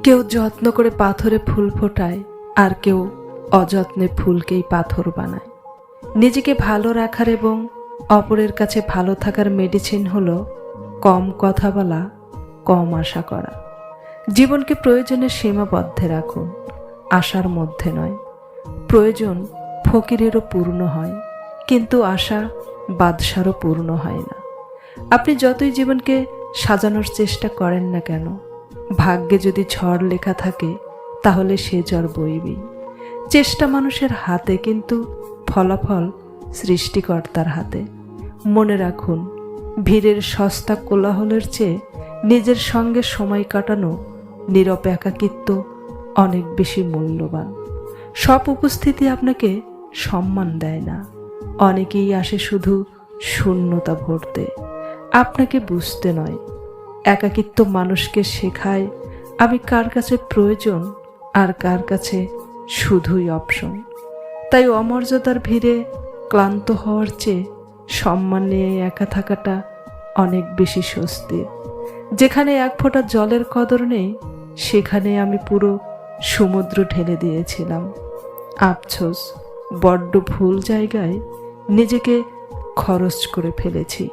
কেউ যত্ন করে পাথরে ফুল ফোটায়, আর কেউ অযত্নে ফুলকেই পাথর বানায়। নিজেকে ভালো রাখার এবং অপরের কাছে ভালো থাকার মেডিসিন হলো কম কথা বলা, কম আশা করা। জীবনকে প্রয়োজনের সীমাবদ্ধে রাখুন, আশার মধ্যে নয়। প্রয়োজন ফকিরেরও পূর্ণ হয়, কিন্তু আশা বাদশারও পূর্ণ হয় না। আপনি যতই জীবনকে সাজানোর চেষ্টা করেন না কেন, ভাগ্যে যদি ঝড় লেখা থাকে তাহলে সে ঝড় বইবেই। চেষ্টা মানুষের হাতে, কিন্তু ফলাফল সৃষ্টিকর্তার হাতে। মনে রাখুন, ভিড়ের সস্তা কোলাহলের চেয়ে নিজের সঙ্গে সময় কাটানো, নীরব একাকিত্ব অনেক বেশি মূল্যবান। সব উপস্থিতি আপনাকে সম্মান দেয় না। অনেকেই আসে শুধু শূন্যতা ভরতে, আপনাকে বুঝতে নয়। একাকিত্ব মানুষকে শেখায় আমি কার কাছে প্রয়োজন আর কার কাছে শুধুই অপশন। তাই অমর্যাদার ভিড়ে ক্লান্ত হওয়ার চেয়ে সম্মান নিয়ে একা থাকাটা অনেক বেশি স্বস্তির। যেখানে এক ফোঁটা জলের কদর নেই, সেখানে আমি পুরো সমুদ্র ঢেলে দিয়েছিলাম। আফসোস, বড্ড ভুল জায়গায় নিজেকে খরচ করে ফেলেছি।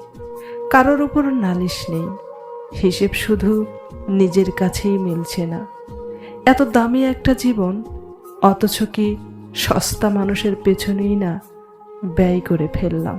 কারোর উপর নালিশ নেই, হিসেব শুধু নিজের কাছেই মিলছে না। এত দামি একটা জীবন, অথচ কি সস্তা মানুষের পেছনেই না ব্যয় করে ফেললাম।